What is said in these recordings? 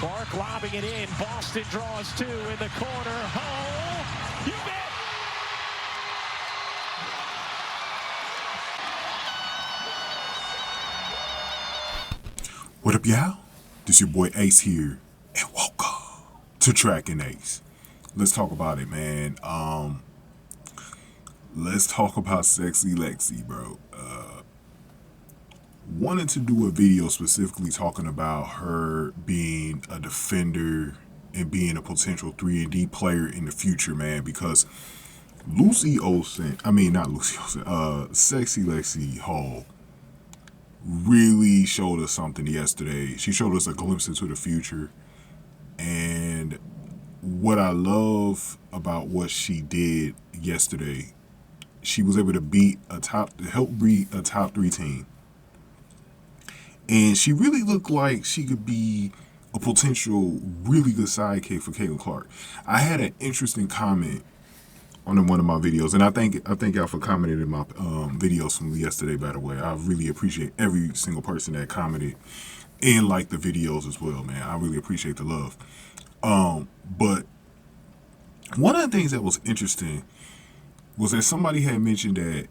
Clark lobbing it in. Boston draws two in the corner. Hull. You bet. What up, y'all? This your boy Ace here, and welcome to Track and Ace. Let's talk about it, man. Let's talk about sexy Lexie, bro. Wanted to do a video specifically talking about her being a defender and being a potential 3-and-D player in the future, man, because Sexy Lexie Hull really showed us something yesterday. She showed us a glimpse into the future, and what I love about what she did yesterday, she was able to help beat a top 3 team. And she really looked like she could be a potential really good sidekick for Caitlin Clark. I had an interesting comment on one of my videos, and I thank y'all for commenting in my videos from yesterday, by the way. I really appreciate every single person that commented and liked the videos as well, man. I really appreciate the love. But one of the things that was interesting was that somebody had mentioned that,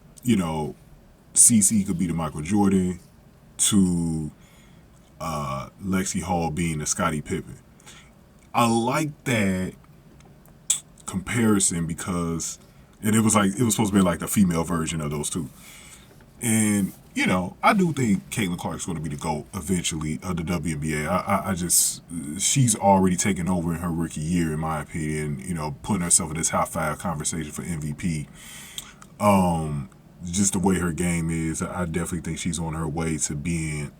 CC could be the Michael Jordan to Lexie Hull being the Scottie Pippen. I like that comparison because, and it was supposed to be like the female version of those two. And, I do think Caitlin Clark's going to be the GOAT eventually of the WNBA. She's already taken over in her rookie year, in my opinion, putting herself in this top 5 conversation for MVP. Just the way her game is, I definitely think she's on her way to being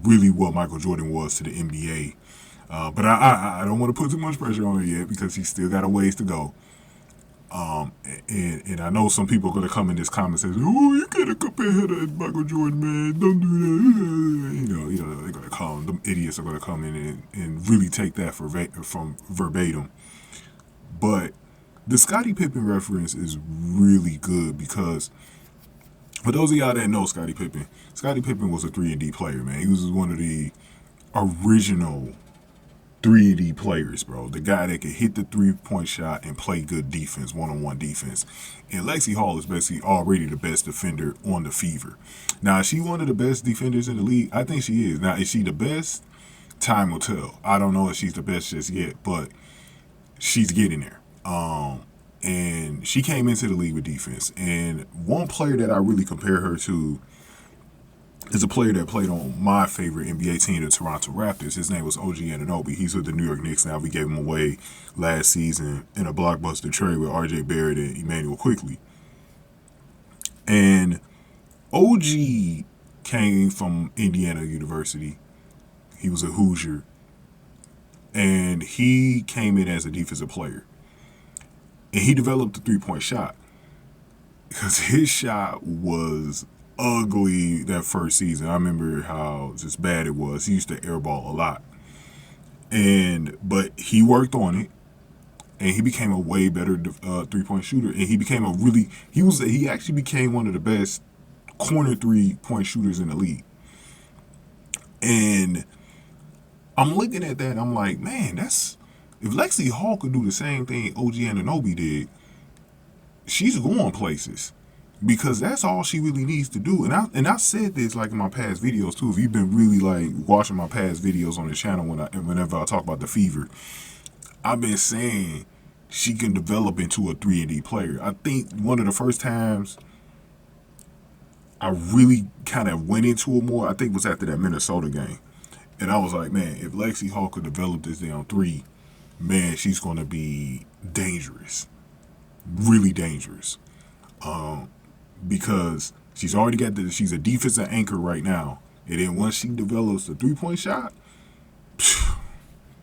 really what Michael Jordan was to the NBA. But I don't want to put too much pressure on her yet because she's still got a ways to go. And I know some people are going to come in this comment and say, "Oh, you can't compare her to Michael Jordan, man. Don't do that." They're going to come. Them idiots are going to come in and really take that from verbatim. But the Scottie Pippen reference is really good because for those of y'all that know Scottie Pippen was a 3-and-D player, man. He was one of the original 3-and-D players, bro. The guy that could hit the 3-point shot and play good defense, one-on-one defense. And Lexie Hull is basically already the best defender on the Fever. Now, is she one of the best defenders in the league? I think she is. Now, is she the best? Time will tell. I don't know if she's the best just yet, but she's getting there. And she came into the league with defense. And one player that I really compare her to is a player that played on my favorite NBA team, the Toronto Raptors. His name was OG Anunoby. He's with the New York Knicks now. We gave him away last season in a blockbuster trade with RJ Barrett and Emmanuel Quickley. And OG came from Indiana University. He was a Hoosier. And he came in as a defensive player. And he developed the 3-point shot because his shot was ugly that first season. I remember how just bad it was. He used to airball a lot. But he worked on it, and he became a way better 3-point shooter. And he actually became one of the best corner 3-point shooters in the league. And I'm looking at that, and I'm like, man, if Lexie Hull could do the same thing OG Anunoby did, she's going places. Because that's all she really needs to do. And I said this like in my past videos too. If you've been really like watching my past videos on the channel whenever I talk about the Fever, I've been saying she can develop into a 3-and-D player. I think one of the first times I really kind of went into it more, I think was after that Minnesota game. And I was like, man, if Lexie Hull could develop this down 3, man, she's going to be dangerous. Really dangerous. Because she's already she's a defensive anchor right now. And then once she develops the 3-point shot,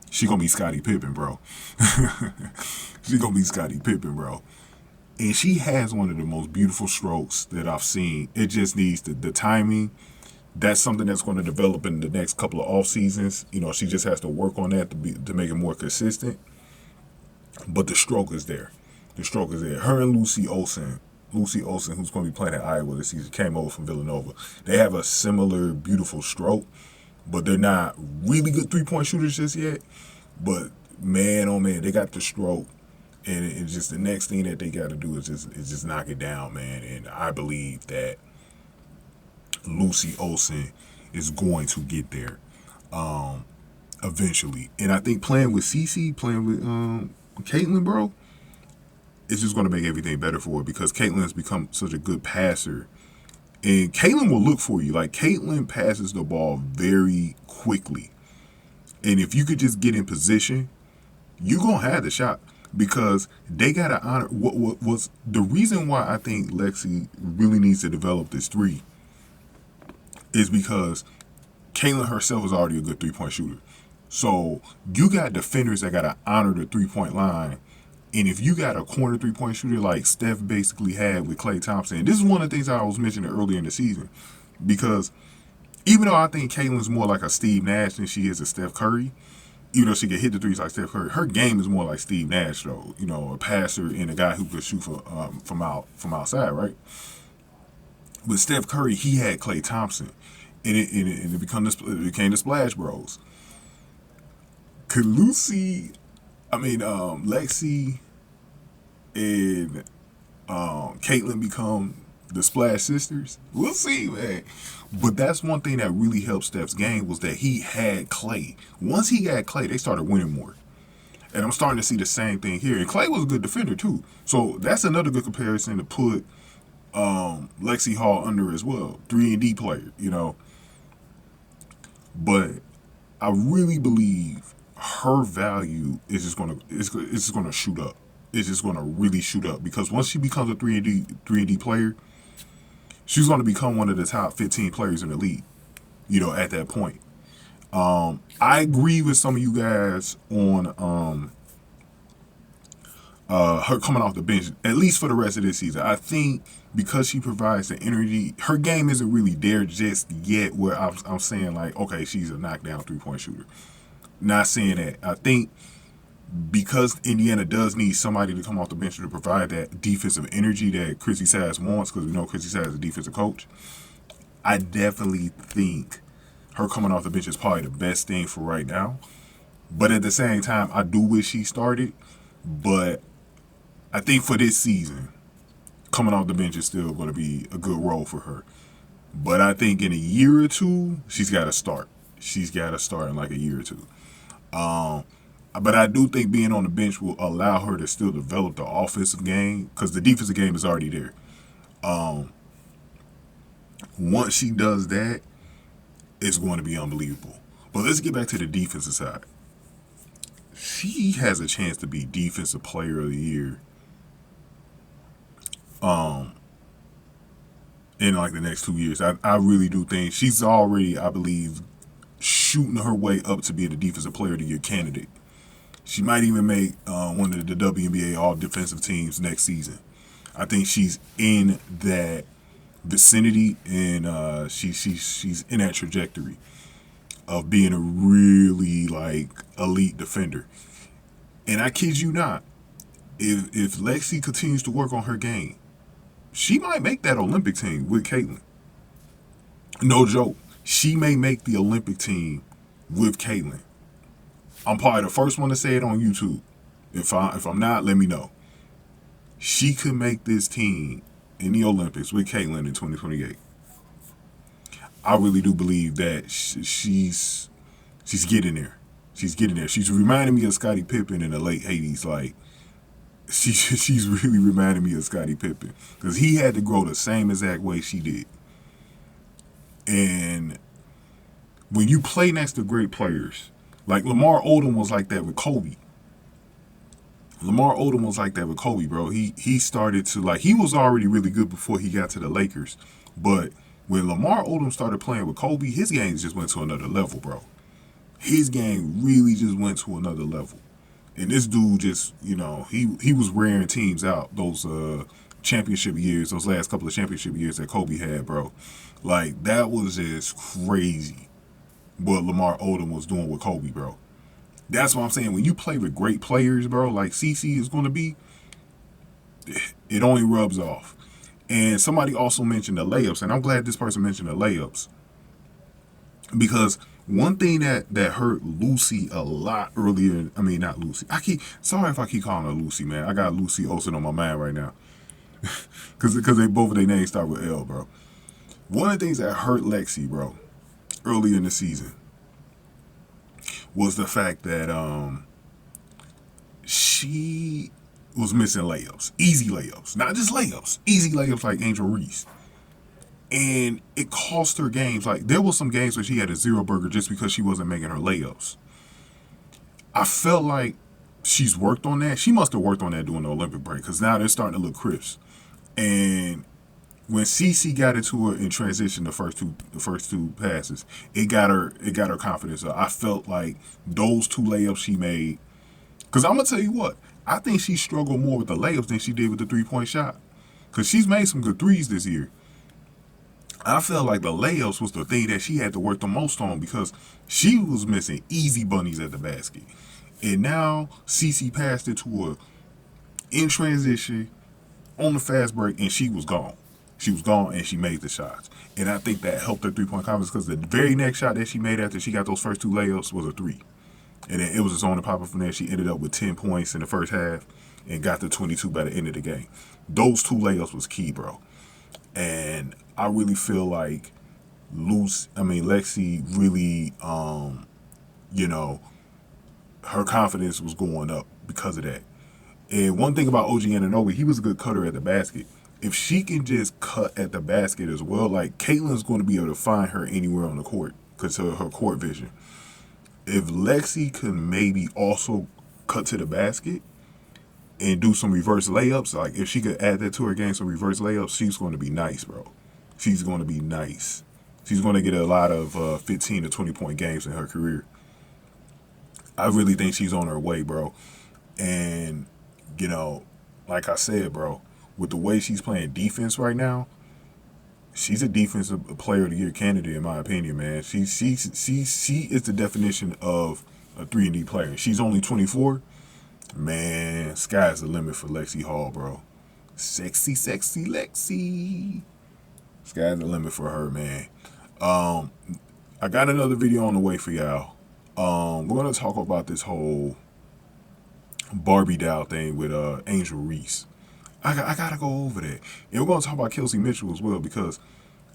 she's going to be Scottie Pippen, bro. She's going to be Scottie Pippen, bro. And she has one of the most beautiful strokes that I've seen. It just needs the timing. That's something that's going to develop in the next couple of off seasons. She just has to work on that to make it more consistent. But the stroke is there. Her and Lucy Olsen, who's going to be playing at Iowa this season, came over from Villanova. They have a similar beautiful stroke. but they're not really good 3-point shooters just yet. But man, oh man, they got the stroke, and it's just the next thing that they got to do is just knock it down, man. And I believe that Lucy Olsen is going to get there eventually. And I think playing with Cece, playing with Caitlin, bro, it's just going to make everything better for her because Caitlin has become such a good passer. And Caitlin will look for you. Like, Caitlin passes the ball very quickly. And if you could just get in position, you're going to have the shot. Because they got to honor what was the reason why I think Lexie really needs to develop this three is because Caitlin herself is already a good 3-point shooter. So you got defenders that got to honor the 3-point line. And if you got a corner 3-point shooter like Steph basically had with Klay Thompson, and this is one of the things I was mentioning earlier in the season, because even though I think Caitlin's more like a Steve Nash than she is a Steph Curry, even though she can hit the threes like Steph Curry, her game is more like Steve Nash, though. You know, a passer and a guy who could shoot from outside, right? With Steph Curry, he had Klay Thompson, and it became the Splash Bros. Could Lexie and Caitlin become the Splash Sisters? We'll see, man. But that's one thing that really helped Steph's game was that he had Klay. Once he got Klay, they started winning more. And I'm starting to see the same thing here. And Klay was a good defender, too. So that's another good comparison to put Lexie Hull under as well. 3-and-D player, you know. But I really believe her value is just gonna shoot up. It's just gonna really shoot up because once she becomes a 3-and-D player, she's gonna become one of the top 15 players in the league. You know, at that point. I agree with some of you guys on her coming off the bench, at least for the rest of this season. I think because she provides the energy, her game isn't really there just yet where I'm saying like, okay, she's a knockdown 3-point shooter. Not saying that. I think because Indiana does need somebody to come off the bench to provide that defensive energy that Chrissy Sass wants, because we know Chrissy Sass is a defensive coach, I definitely think her coming off the bench is probably the best thing for right now. But at the same time, I do wish she started. But I think for this season, coming off the bench is still going to be a good role for her. But I think in a year or two, she's got to start. She's got to start in like a year or two. But I do think being on the bench will allow her to still develop the offensive game because the defensive game is already there. Once she does that, it's going to be unbelievable. But let's get back to the defensive side. She has a chance to be Defensive Player of the Year in like the next 2 years. I really do think she's already, I believe, shooting her way up to be the Defensive Player of the Year candidate. She might even make one of the WNBA all-defensive teams next season. I think she's in that vicinity, and she's in that trajectory of being a really like elite defender. And I kid you not, if Lexie continues to work on her game, she might make that Olympic team with Caitlin. No joke. She may make the Olympic team with Caitlin. I'm probably the first one to say it on YouTube. If I'm not, let me know. She could make this team in the Olympics with Caitlin in 2028. I really do believe that she's getting there. She's getting there. She's reminding me of Scottie Pippen in the late 80s. Like, she's really reminding me of Scottie Pippen. Because he had to grow the same exact way she did. And when you play next to great players, like Lamar Odom was like that with Kobe. Lamar Odom was like that with Kobe, bro. He started to, like, he was already really good before he got to the Lakers. But when Lamar Odom started playing with Kobe, his game just went to another level, bro. His game really just went to another level. And this dude just, you know, he was wearing teams out those championship years, those last couple of championship years that Kobe had, bro. Like, that was just crazy what Lamar Odom was doing with Kobe, bro. That's what I'm saying. When you play with great players, bro, like CC is going to be, it only rubs off. And somebody also mentioned the layups, and I'm glad this person mentioned the layups. Because One thing that hurt Lucy a lot earlier, I mean, not Lucy. Sorry if I keep calling her Lucy, man. I got Lucy Olsen on my mind right now. Because they both of their names start with L, bro. One of the things that hurt Lexie, bro, early in the season was the fact that she was missing layups. Easy layups. Not just layups. Easy layups like Angel Reese. And it cost her games. Like, there was some games where she had a zero burger just because she wasn't making her layups. I felt like she's worked on that. She must have worked on that during the Olympic break, because now they're starting to look crisp. And when CeCe got into her in transition, the first two passes, it got her confidence up. I felt like those two layups she made, because I'm gonna tell you what, I think she struggled more with the layups than she did with the 3-point shot, because she's made some good threes this year. I felt like the layups was the thing that she had to work the most on, because she was missing easy bunnies at the basket. And now CeCe passed it to her in transition on the fast break, and she was gone. She was gone, and she made the shots. And I think that helped her 3-point confidence, because the very next shot that she made after she got those first two layups was a 3. And then it was just on the pop up from there. She ended up with 10 points in the first half and got to 22 by the end of the game. Those two layups was key, bro. And I really feel like Lexie really, her confidence was going up because of that. And one thing about OG Anunoby, he was a good cutter at the basket. If she can just cut at the basket as well, like, Caitlin's going to be able to find her anywhere on the court because of her court vision. If Lexie can maybe also cut to the basket and do some reverse layups, like if she could add that to her game, some reverse layups, she's going to be nice, bro. She's going to be nice. She's going to get a lot of 15 to 20 point games in her career. I really think she's on her way, bro. And, like I said, bro, with the way she's playing defense right now, she's a defensive player of the year candidate, in my opinion, man. She is the definition of a 3-and-D player. She's only 24. Man, sky's the limit for Lexie Hull, bro. Sexy, sexy Lexie. Sky's the limit for her, man. I got another video on the way for y'all. We're gonna talk about this whole Barbie doll thing with Angel Reese. I gotta go over that. And we're gonna talk about Kelsey Mitchell as well, because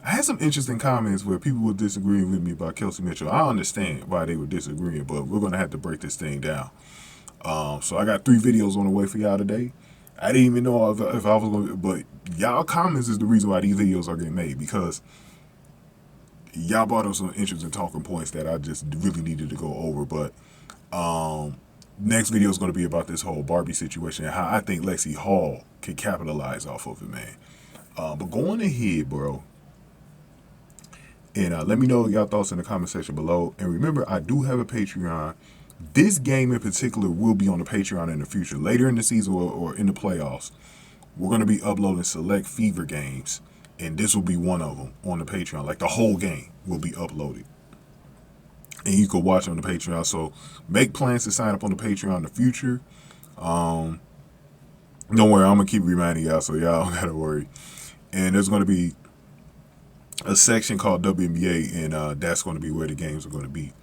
I had some interesting comments where people were disagreeing with me about Kelsey Mitchell. I understand why they were disagreeing, but we're gonna have to break this thing down. So I got 3 videos on the way for y'all today. I didn't even know if I was going to, but y'all comments is the reason why these videos are getting made, because y'all brought up some interesting talking points that I just really needed to go over. But next video is going to be about this whole Barbie situation and how I think Lexie Hull can capitalize off of it, man. But going ahead, bro, and let me know y'all thoughts in the comment section below. And remember, I do have a Patreon. This game in particular will be on the Patreon in the future, later in the season or in the playoffs. We're going to be uploading select Fever games, and this will be one of them on the Patreon. Like, the whole game will be uploaded, and you can watch on the Patreon. So make plans to sign up on the Patreon in the future. Don't worry, I'm going to keep reminding y'all, so y'all don't got to worry. And there's going to be a section called WNBA, and that's going to be where the games are going to be.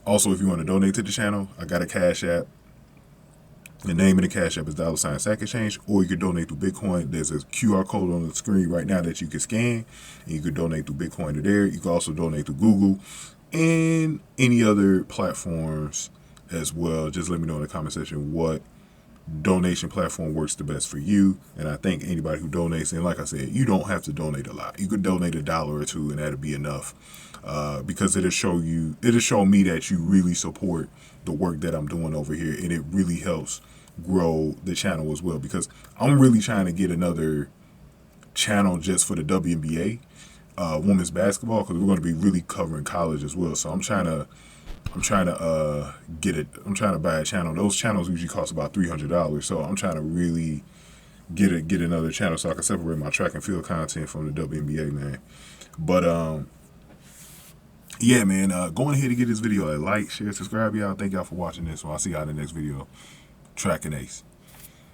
Also, if you want to donate to the channel, I got a Cash App. The name of the Cash App is $Sack Exchange, or you can donate through Bitcoin. There's a QR code on the screen right now that you can scan, and you can donate through Bitcoin to there. You can also donate through Google and any other platforms as well. Just let me know in the comment section what donation platform works the best for you. And I think anybody who donates, and like I said, you don't have to donate a lot. You could donate $1 or $2, and that'll be enough. Because it'll show me that you really support the work that I'm doing over here, and it really helps grow the channel as well, because I'm really trying to get another channel just for the WNBA, women's basketball, because we're going to be really covering college as well. So I'm trying to buy a channel. Those channels usually cost about $300, so I'm trying to really get another channel so I can separate my track and field content from the WNBA, man. But yeah, man, go ahead and give this video a like, share, subscribe, y'all. Thank y'all for watching this one. I'll see y'all in the next video. Track and Ace.